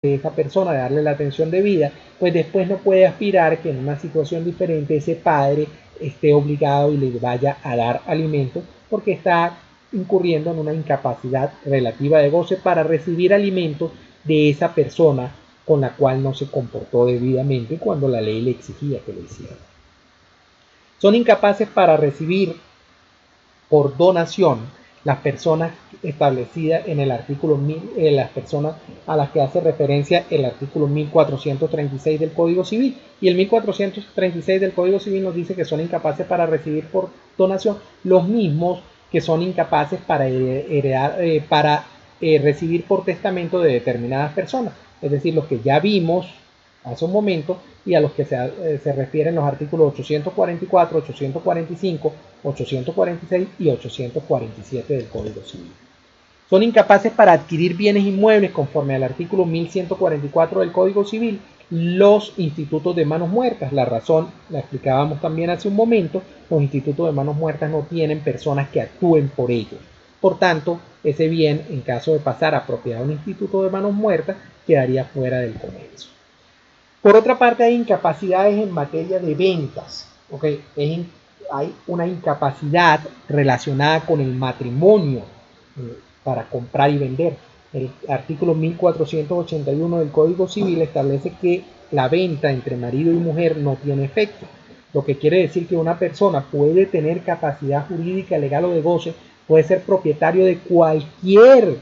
de esa persona, de darle la atención debida, pues después no puede aspirar que en una situación diferente ese padre esté obligado y le vaya a dar alimento, porque está incurriendo en una incapacidad relativa de goce para recibir alimentos de esa persona con la cual no se comportó debidamente cuando la ley le exigía que lo hiciera. Son incapaces para recibir por donación las personas establecidas en el artículo 1000, las personas a las que hace referencia el artículo 1436 del Código Civil. Y el 1436 del Código Civil nos dice que son incapaces para recibir por donación los mismos que son incapaces para recibir por testamento de determinadas personas. Es decir, los que ya vimos hace un momento y a los que se refieren los artículos 844, 845, 846 y 847 del Código Civil. Son incapaces para adquirir bienes inmuebles conforme al artículo 1144 del Código Civil los institutos de manos muertas. La razón la explicábamos también hace un momento: los institutos de manos muertas no tienen personas que actúen por ellos. Por tanto, ese bien, en caso de pasar a propiedad de un instituto de manos muertas, quedaría fuera del comercio. Por otra parte, hay incapacidades en materia de ventas. ¿Okay? Hay una incapacidad relacionada con el matrimonio para comprar y vender. El artículo 1481 del Código Civil establece que la venta entre marido y mujer no tiene efecto, lo que quiere decir que una persona puede tener capacidad jurídica, legal o de goce, puede ser propietario de cualquier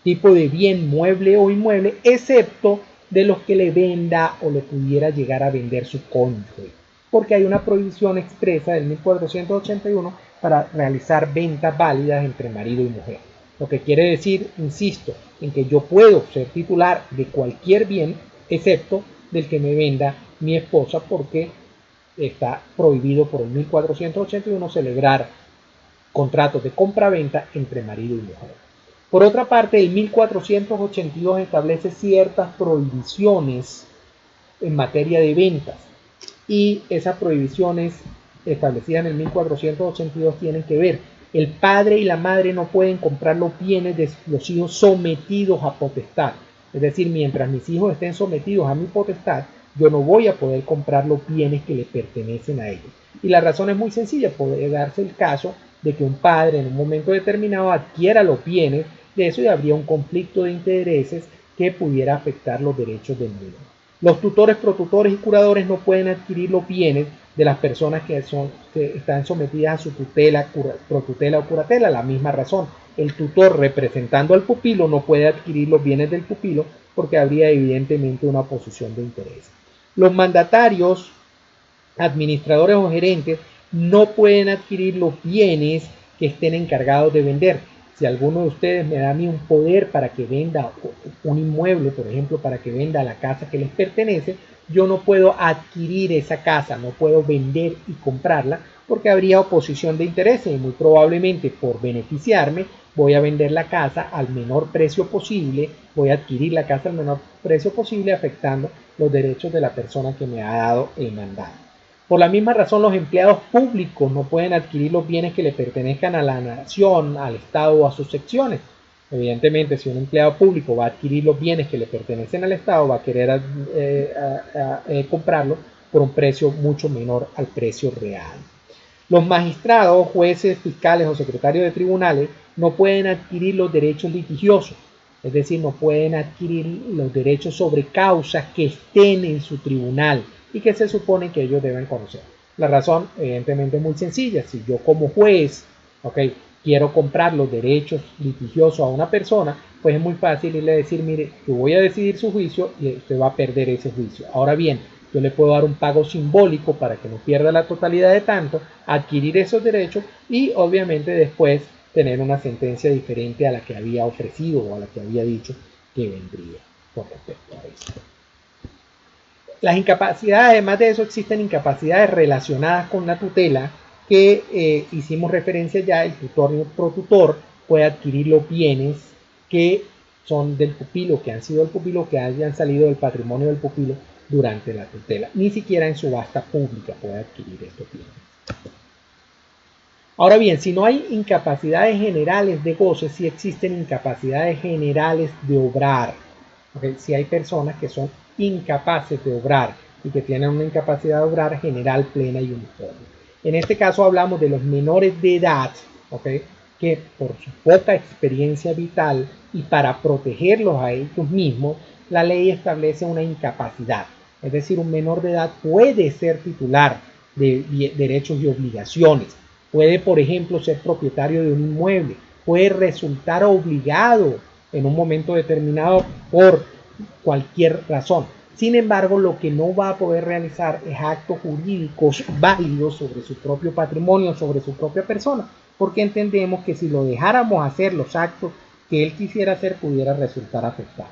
tipo de bien mueble o inmueble, excepto de los que le venda o le pudiera llegar a vender su cónyuge, porque hay una prohibición expresa del 1481 para realizar ventas válidas entre marido y mujer. Lo que quiere decir, insisto, en que yo puedo ser titular de cualquier bien, excepto del que me venda mi esposa, porque está prohibido por el 1481 celebrar contratos de compra-venta entre marido y mujer. Por otra parte, el 1482 establece ciertas prohibiciones en materia de ventas, y esas prohibiciones establecidas en el 1482 tienen que ver: el padre y la madre no pueden comprar los bienes de los hijos sometidos a potestad. Es decir, mientras mis hijos estén sometidos a mi potestad, yo no voy a poder comprar los bienes que le pertenecen a ellos. Y la razón es muy sencilla: puede darse el caso de que un padre en un momento determinado adquiera los bienes de eso y habría un conflicto de intereses que pudiera afectar los derechos del niño. Los tutores, protutores y curadores no pueden adquirir los bienes de las personas que están sometidas a su tutela, protutela o curatela. La misma razón: el tutor, representando al pupilo, no puede adquirir los bienes del pupilo porque habría evidentemente una oposición de interés. Los mandatarios, administradores o gerentes no pueden adquirir los bienes que estén encargados de vender. Si alguno de ustedes me da a mí un poder para que venda un inmueble, por ejemplo, para que venda la casa que les pertenece, yo no puedo adquirir esa casa, no puedo vender y comprarla, porque habría oposición de intereses y muy probablemente por beneficiarme voy a vender la casa al menor precio posible, voy a adquirir la casa al menor precio posible, afectando los derechos de la persona que me ha dado el mandato. Por la misma razón, los empleados públicos no pueden adquirir los bienes que le pertenezcan a la nación, al Estado o a sus secciones. Evidentemente, si un empleado público va a adquirir los bienes que le pertenecen al Estado, va a querer comprarlos por un precio mucho menor al precio real. Los magistrados, jueces, fiscales o secretarios de tribunales no pueden adquirir los derechos litigiosos, es decir, no pueden adquirir los derechos sobre causas que estén en su tribunal y que se supone que ellos deben conocer. La razón, evidentemente, es muy sencilla. Si yo como juez, quiero comprar los derechos litigiosos a una persona, pues es muy fácil irle a decir: mire, yo voy a decidir su juicio y usted va a perder ese juicio. Ahora bien, yo le puedo dar un pago simbólico para que no pierda la totalidad de tanto, adquirir esos derechos y obviamente después tener una sentencia diferente a la que había ofrecido o a la que había dicho que vendría con respecto a esto. Las incapacidades, además de eso, existen incapacidades relacionadas con la tutela que hicimos referencia ya. El tutor y el protutor puede adquirir los bienes que son del pupilo, que han sido del pupilo, que hayan salido del patrimonio del pupilo durante la tutela. Ni siquiera en subasta pública puede adquirir estos bienes. Ahora bien, si no hay incapacidades generales de goce, sí existen incapacidades generales de obrar. ¿Okay? Si hay personas que son incapaces de obrar y que tienen una incapacidad de obrar general, plena y uniforme. En este caso hablamos de los menores de edad, ¿okay? Que por su poca experiencia vital y para protegerlos a ellos mismos, la ley establece una incapacidad. Es decir, un menor de edad puede ser titular de derechos y obligaciones. Puede, por ejemplo, ser propietario de un inmueble. Puede resultar obligado en un momento determinado por cualquier razón. Sin embargo, lo que no va a poder realizar es actos jurídicos válidos sobre su propio patrimonio, sobre su propia persona, porque entendemos que si lo dejáramos hacer los actos que él quisiera hacer, pudiera resultar afectado.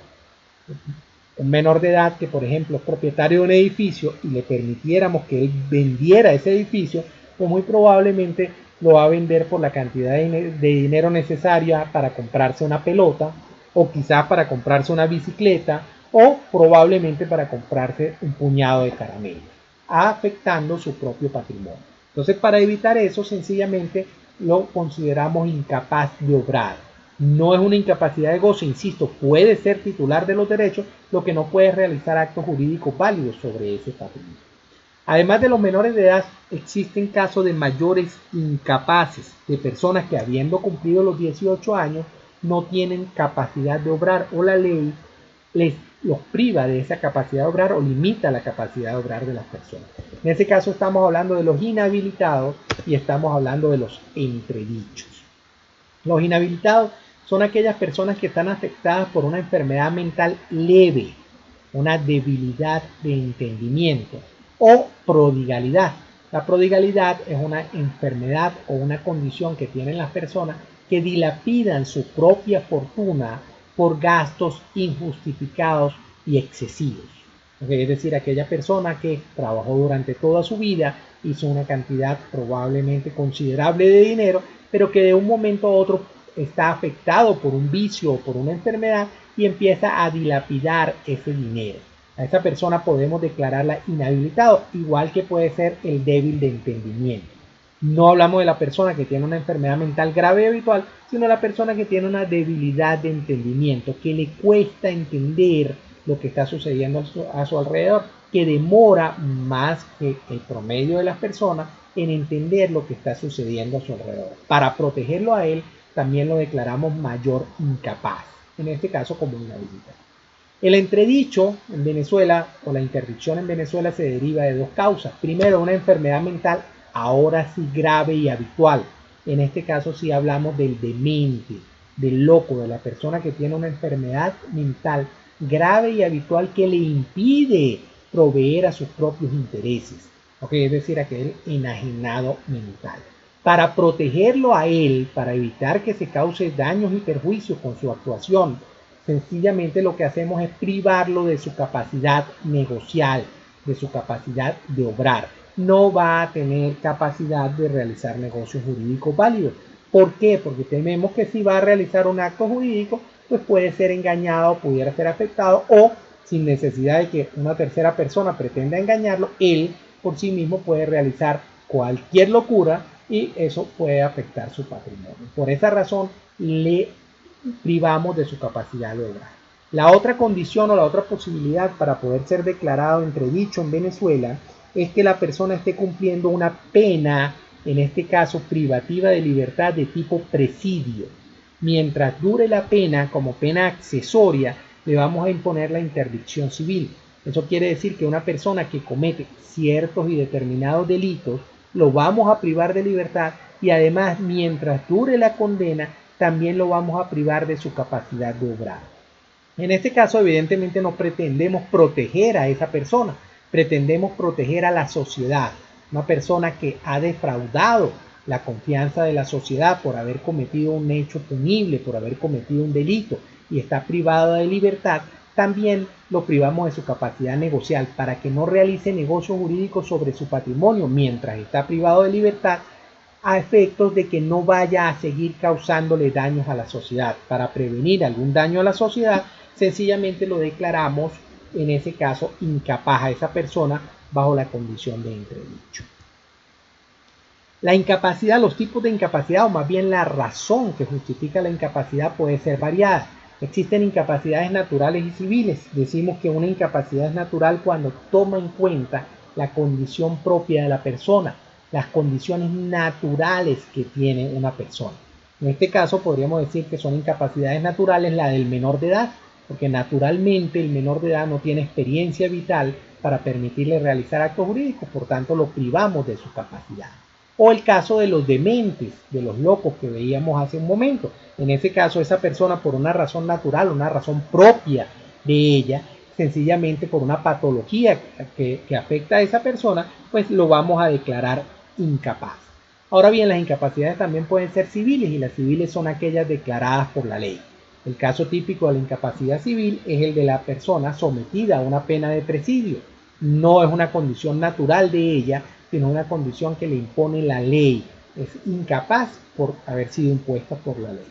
Un menor de edad que, por ejemplo, es propietario de un edificio y le permitiéramos que él vendiera ese edificio, pues muy probablemente lo va a vender por la cantidad de dinero necesaria para comprarse una pelota, o quizás para comprarse una bicicleta, o probablemente para comprarse un puñado de caramelos, afectando su propio patrimonio. Entonces, para evitar eso, sencillamente lo consideramos incapaz de obrar. No es una incapacidad de goce, insisto, puede ser titular de los derechos, lo que no puede es realizar actos jurídicos válidos sobre ese patrimonio. Además de los menores de edad, existen casos de mayores incapaces, de personas que habiendo cumplido los 18 años no tienen capacidad de obrar o la ley los priva de esa capacidad de obrar o limita la capacidad de obrar de las personas. En este caso estamos hablando de los inhabilitados y estamos hablando de los entredichos. Los inhabilitados son aquellas personas que están afectadas por una enfermedad mental leve, una debilidad de entendimiento o prodigalidad. La prodigalidad es una enfermedad o una condición que tienen las personas que dilapidan su propia fortuna por gastos injustificados y excesivos. Es decir, aquella persona que trabajó durante toda su vida, hizo una cantidad probablemente considerable de dinero, pero que de un momento a otro está afectado por un vicio o por una enfermedad y empieza a dilapidar ese dinero. A esa persona podemos declararla inhabilitado, igual que puede ser el débil de entendimiento. No hablamos de la persona que tiene una enfermedad mental grave y habitual, sino de la persona que tiene una debilidad de entendimiento, que le cuesta entender lo que está sucediendo a su alrededor, que demora más que el promedio de las personas en entender lo que está sucediendo a su alrededor. Para protegerlo a él, también lo declaramos mayor incapaz, en este caso como inhabilitado. El entredicho en Venezuela o la interdicción en Venezuela se deriva de dos causas. Primero, una enfermedad mental, ahora sí grave y habitual. En este caso sí hablamos del demente, del loco, de la persona que tiene una enfermedad mental grave y habitual que le impide proveer a sus propios intereses. ¿Okay? Es decir, aquel enajenado mental. Para protegerlo a él, para evitar que se cause daños y perjuicios con su actuación, sencillamente lo que hacemos es privarlo de su capacidad negocial, de su capacidad de obrar. No va a tener capacidad de realizar negocios jurídicos válidos. ¿Por qué? Porque tememos que si va a realizar un acto jurídico, pues puede ser engañado, pudiera ser afectado o sin necesidad de que una tercera persona pretenda engañarlo, él por sí mismo puede realizar cualquier locura y eso puede afectar su patrimonio. Por esa razón le privamos de su capacidad de obrar. La otra condición o la otra posibilidad para poder ser declarado entredicho en Venezuela es que la persona esté cumpliendo una pena, en este caso privativa de libertad de tipo presidio. Mientras dure la pena como pena accesoria, le vamos a imponer la interdicción civil. Eso quiere decir que una persona que comete ciertos y determinados delitos, lo vamos a privar de libertad y además mientras dure la condena, también lo vamos a privar de su capacidad de obrar. En este caso, evidentemente, no pretendemos proteger a esa persona, pretendemos proteger a la sociedad, una persona que ha defraudado la confianza de la sociedad por haber cometido un hecho punible, por haber cometido un delito y está privado de libertad, también lo privamos de su capacidad negocial para que no realice negocios jurídicos sobre su patrimonio mientras está privado de libertad, a efectos de que no vaya a seguir causándole daños a la sociedad. Para prevenir algún daño a la sociedad, sencillamente lo declaramos, en ese caso, incapaz a esa persona bajo la condición de entredicho. La incapacidad, los tipos de incapacidad o más bien la razón que justifica la incapacidad puede ser variada. Existen incapacidades naturales y civiles. Decimos que una incapacidad es natural cuando toma en cuenta la condición propia de la persona, las condiciones naturales que tiene una persona. En este caso podríamos decir que son incapacidades naturales la del menor de edad, porque naturalmente el menor de edad no tiene experiencia vital para permitirle realizar actos jurídicos, por tanto lo privamos de su capacidad. O el caso de los dementes, de los locos que veíamos hace un momento. En ese caso, esa persona por una razón natural, una razón propia de ella, sencillamente por una patología que afecta a esa persona, pues lo vamos a declarar incapaz. Ahora bien, las incapacidades también pueden ser civiles y las civiles son aquellas declaradas por la ley. El caso típico de la incapacidad civil es el de la persona sometida a una pena de presidio. No es una condición natural de ella, sino una condición que le impone la ley. Es incapaz por haber sido impuesta por la ley.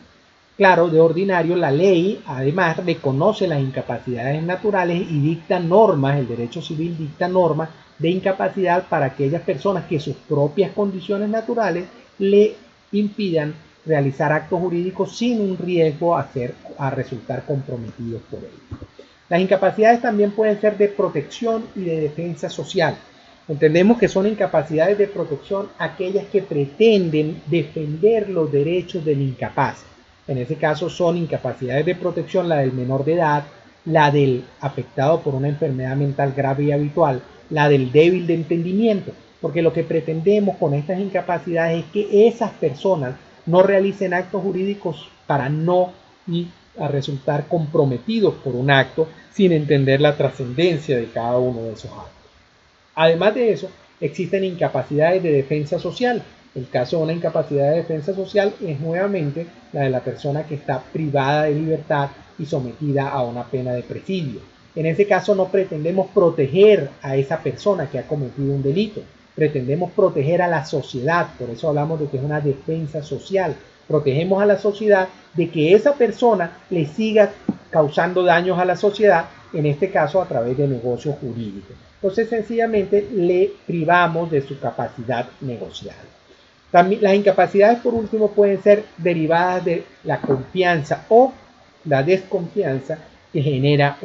Claro, de ordinario la ley además reconoce las incapacidades naturales y dicta normas, el derecho civil dicta normas de incapacidad para aquellas personas que sus propias condiciones naturales le impidan realizar actos jurídicos sin un riesgo a resultar comprometidos por ellos. Las incapacidades también pueden ser de protección y de defensa social. Entendemos que son incapacidades de protección aquellas que pretenden defender los derechos del incapaz. En ese caso son incapacidades de protección la del menor de edad, la del afectado por una enfermedad mental grave y habitual, la del débil de entendimiento, porque lo que pretendemos con estas incapacidades es que esas personas no realicen actos jurídicos para no ir a resultar comprometidos por un acto sin entender la trascendencia de cada uno de esos actos. Además de eso, existen incapacidades de defensa social. El caso de una incapacidad de defensa social es nuevamente la de la persona que está privada de libertad y sometida a una pena de presidio. En ese caso no pretendemos proteger a esa persona que ha cometido un delito, pretendemos proteger a la sociedad, por eso hablamos de que es una defensa social. Protegemos a la sociedad de que esa persona le siga causando daños a la sociedad, en este caso a través de negocios jurídicos. Entonces sencillamente le privamos de su capacidad negociable. También, las incapacidades por último pueden ser derivadas de la confianza o la desconfianza que genera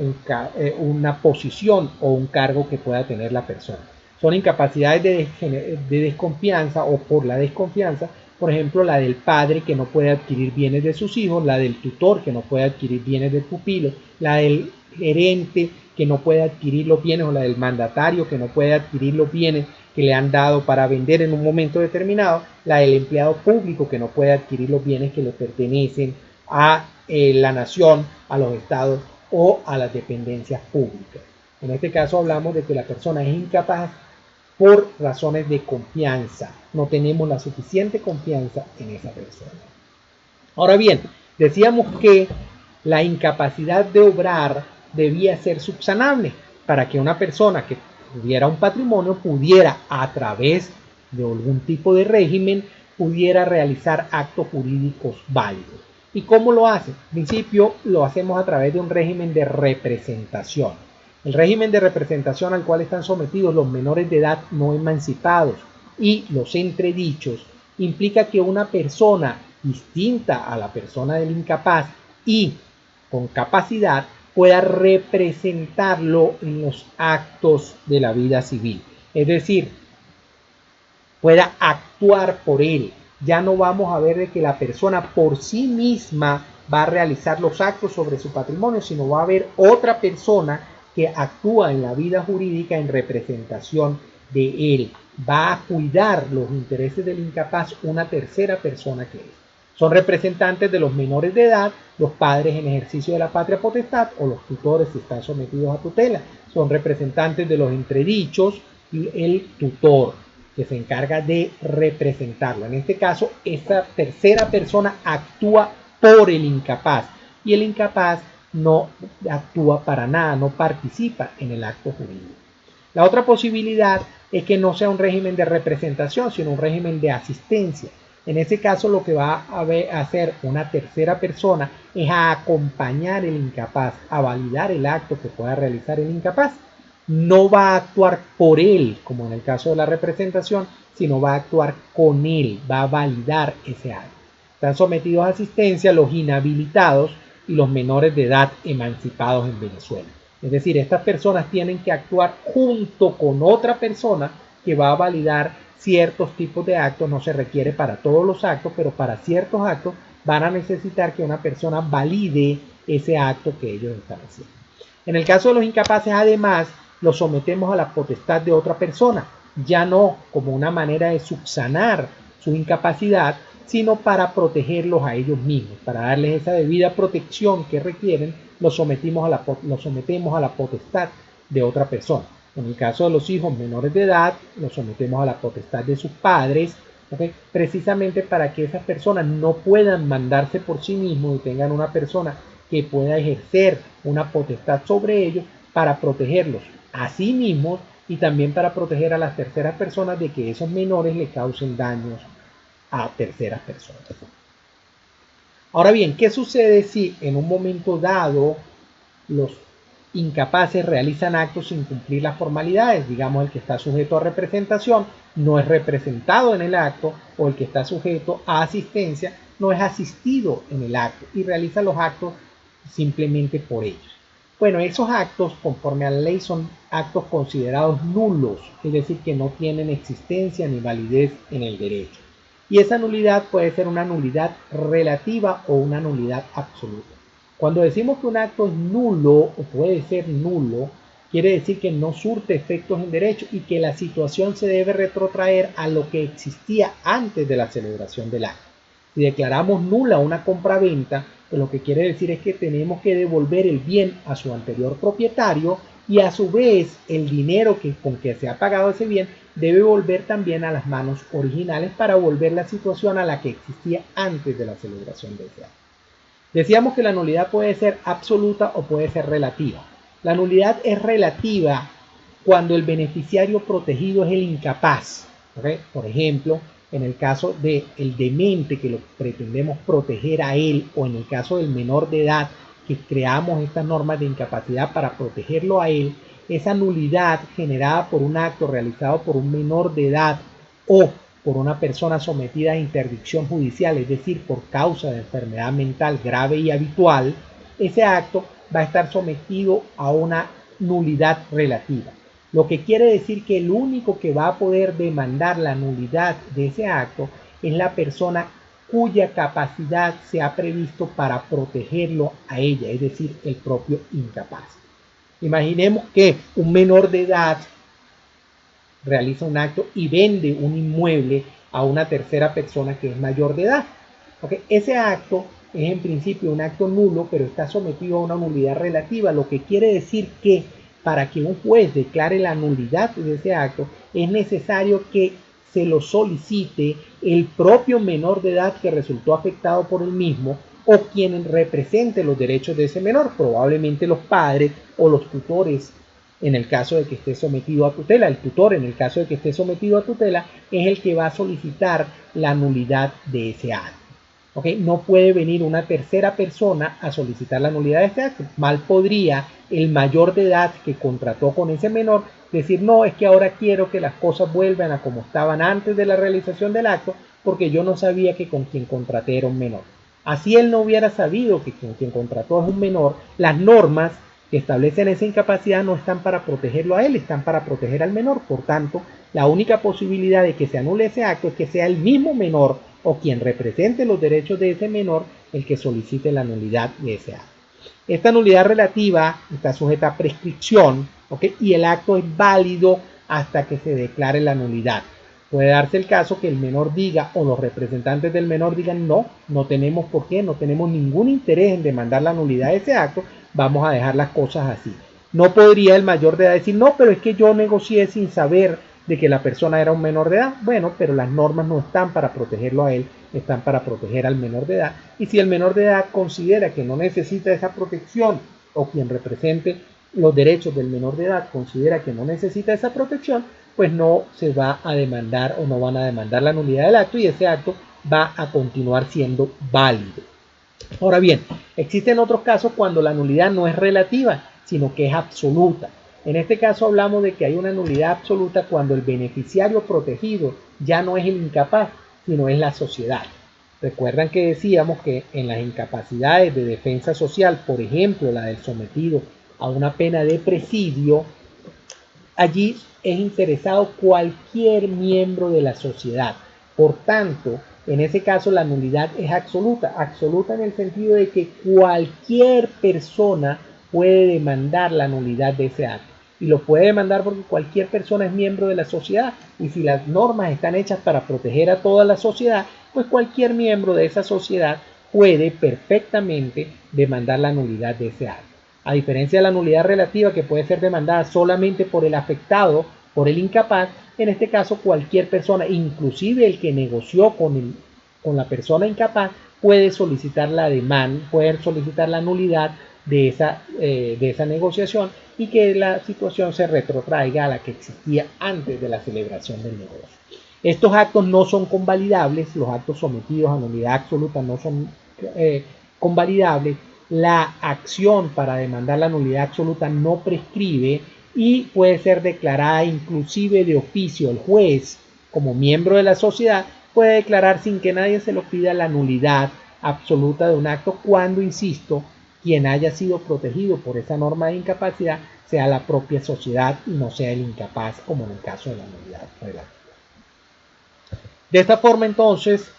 una posición o un cargo que pueda tener la persona. Son incapacidades de desconfianza o por la desconfianza, por ejemplo la del padre que no puede adquirir bienes de sus hijos, la del tutor que no puede adquirir bienes del pupilo, la del gerente que no puede adquirir los bienes o la del mandatario que no puede adquirir los bienes que le han dado para vender en un momento determinado, la del empleado público que no puede adquirir los bienes que le pertenecen a la nación, a los estados o a las dependencias públicas. En este caso hablamos de que la persona es incapaz por razones de confianza. No tenemos la suficiente confianza en esa persona. Ahora bien, decíamos que la incapacidad de obrar debía ser subsanable para que una persona que tuviera un patrimonio pudiera, a través de algún tipo de régimen, pudiera realizar actos jurídicos válidos. ¿Y cómo lo hace? En principio lo hacemos a través de un régimen de representación. El régimen de representación al cual están sometidos los menores de edad no emancipados y los entredichos implica que una persona distinta a la persona del incapaz y con capacidad pueda representarlo en los actos de la vida civil. Es decir, pueda actuar por él. Ya no vamos a ver de que la persona por sí misma va a realizar los actos sobre su patrimonio, sino va a haber otra persona que actúa en la vida jurídica en representación de él. Va a cuidar los intereses del incapaz una tercera persona que es. Son representantes de los menores de edad, los padres en ejercicio de la patria potestad o los tutores si están sometidos a tutela. Son representantes de los entredichos y el tutor que se encarga de representarlo. En este caso, esa tercera persona actúa por el incapaz y el incapaz no actúa para nada, no participa en el acto jurídico. La otra posibilidad es que no sea un régimen de representación, sino un régimen de asistencia. En ese caso lo que va a hacer una tercera persona es a acompañar al incapaz, a validar el acto que pueda realizar el incapaz. No va a actuar por él, como en el caso de la representación, sino va a actuar con él, va a validar ese acto. Están sometidos a asistencia los inhabilitados y los menores de edad emancipados en Venezuela. Es decir, estas personas tienen que actuar junto con otra persona que va a validar ciertos tipos de actos. No se requiere para todos los actos, pero para ciertos actos van a necesitar que una persona valide ese acto que ellos están haciendo. En el caso de los incapaces, además, los sometemos a la potestad de otra persona, ya no como una manera de subsanar su incapacidad, sino para protegerlos a ellos mismos, para darles esa debida protección que requieren. Los sometemos a la potestad de otra persona. En el caso de los hijos menores de edad, los sometemos a la potestad de sus padres, ¿okay? Precisamente para que esas personas no puedan mandarse por sí mismos y tengan una persona que pueda ejercer una potestad sobre ellos para protegerlos a sí mismos y también para proteger a las terceras personas de que esos menores le causen daños a terceras personas. Ahora bien, ¿qué sucede si en un momento dado los incapaces realizan actos sin cumplir las formalidades? Digamos, el que está sujeto a representación no es representado en el acto, o el que está sujeto a asistencia no es asistido en el acto y realiza los actos simplemente por ellos. Bueno, esos actos, conforme a la ley, son actos considerados nulos, es decir, que no tienen existencia ni validez en el derecho. Y esa nulidad puede ser una nulidad relativa o una nulidad absoluta. Cuando decimos que un acto es nulo o puede ser nulo, quiere decir que no surte efectos en derecho y que la situación se debe retrotraer a lo que existía antes de la celebración del acto. Si declaramos nula una compraventa, pues lo que quiere decir es que tenemos que devolver el bien a su anterior propietario, y a su vez el dinero con que se ha pagado ese bien debe volver también a las manos originales para volver la situación a la que existía antes de la celebración de ese acto. Decíamos que la nulidad puede ser absoluta o puede ser relativa. La nulidad es relativa cuando el beneficiario protegido es el incapaz. ¿Okay? Por ejemplo, en el caso del demente, que lo pretendemos proteger a él, o en el caso del menor de edad, que creamos estas normas de incapacidad para protegerlo a él, esa nulidad generada por un acto realizado por un menor de edad o por una persona sometida a interdicción judicial, es decir, por causa de enfermedad mental grave y habitual, ese acto va a estar sometido a una nulidad relativa. Lo que quiere decir que el único que va a poder demandar la nulidad de ese acto es la persona cuya capacidad se ha previsto para protegerlo a ella, es decir, el propio incapaz. Imaginemos que un menor de edad realiza un acto y vende un inmueble a una tercera persona que es mayor de edad. ¿Okay? Ese acto es en principio un acto nulo, pero está sometido a una nulidad relativa, lo que quiere decir que para que un juez declare la nulidad de ese acto es necesario que se lo solicite el propio menor de edad que resultó afectado por el mismo, o quien represente los derechos de ese menor, probablemente los padres o los tutores en el caso de que esté sometido a tutela. El tutor, en el caso de que esté sometido a tutela, es el que va a solicitar la nulidad de ese acto. ¿Okay? No puede venir una tercera persona a solicitar la nulidad de este acto. Mal podría el mayor de edad que contrató con ese menor decir: no, es que ahora quiero que las cosas vuelvan a como estaban antes de la realización del acto, porque yo no sabía que con quien contraté era un menor. Así él no hubiera sabido que con quien contrató es un menor, las normas que establecen esa incapacidad no están para protegerlo a él, están para proteger al menor. Por tanto, la única posibilidad de que se anule ese acto es que sea el mismo menor o quien represente los derechos de ese menor el que solicite la nulidad de ese acto. Esta nulidad relativa está sujeta a prescripción, ¿okay? Y el acto es válido hasta que se declare la nulidad. Puede darse el caso que el menor diga, o los representantes del menor digan: no, no tenemos por qué, no tenemos ningún interés en demandar la nulidad de ese acto, vamos a dejar las cosas así. No podría el mayor de edad decir: no, pero es que yo negocié sin saber de que la persona era un menor de edad. Bueno, pero las normas no están para protegerlo a él, están para proteger al menor de edad. Y si el menor de edad considera que no necesita esa protección, o quien represente los derechos del menor de edad considera que no necesita esa protección, pues no se va a demandar, o no van a demandar la nulidad del acto, y ese acto va a continuar siendo válido. Ahora bien, existen otros casos cuando la nulidad no es relativa, sino que es absoluta. En este caso hablamos de que hay una nulidad absoluta cuando el beneficiario protegido ya no es el incapaz, sino es la sociedad. Recuerdan que decíamos que en las incapacidades de defensa social, por ejemplo, la del sometido a una pena de presidio, allí es interesado cualquier miembro de la sociedad. Por tanto, en ese caso la nulidad es absoluta, absoluta en el sentido de que cualquier persona puede demandar la nulidad de ese acto. Y lo puede demandar porque cualquier persona es miembro de la sociedad. Y si las normas están hechas para proteger a toda la sociedad, pues cualquier miembro de esa sociedad puede perfectamente demandar la nulidad de ese acto. A diferencia de la nulidad relativa, que puede ser demandada solamente por el afectado, por el incapaz, en este caso cualquier persona, inclusive el que negoció con la persona incapaz, puede solicitar la demanda, puede solicitar la nulidad de esa negociación y que la situación se retrotraiga a la que existía antes de la celebración del negocio. Estos actos no son convalidables, los actos sometidos a nulidad absoluta no son convalidables. La acción para demandar la nulidad absoluta no prescribe y puede ser declarada inclusive de oficio. El juez, como miembro de la sociedad, puede declarar sin que nadie se lo pida la nulidad absoluta de un acto cuando, insisto, quien haya sido protegido por esa norma de incapacidad sea la propia sociedad y no sea el incapaz, como en el caso de la nulidad relativa. De esta forma, entonces,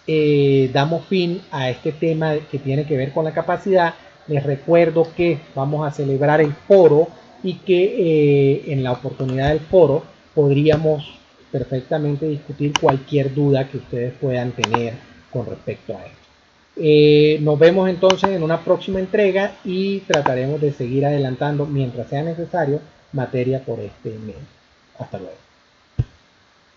damos fin a este tema que tiene que ver con la capacidad. Les recuerdo que vamos a celebrar el foro y que en la oportunidad del foro podríamos perfectamente discutir cualquier duda que ustedes puedan tener con respecto a esto. Nos vemos entonces en una próxima entrega y trataremos de seguir adelantando mientras sea necesario materia por este medio. Hasta luego.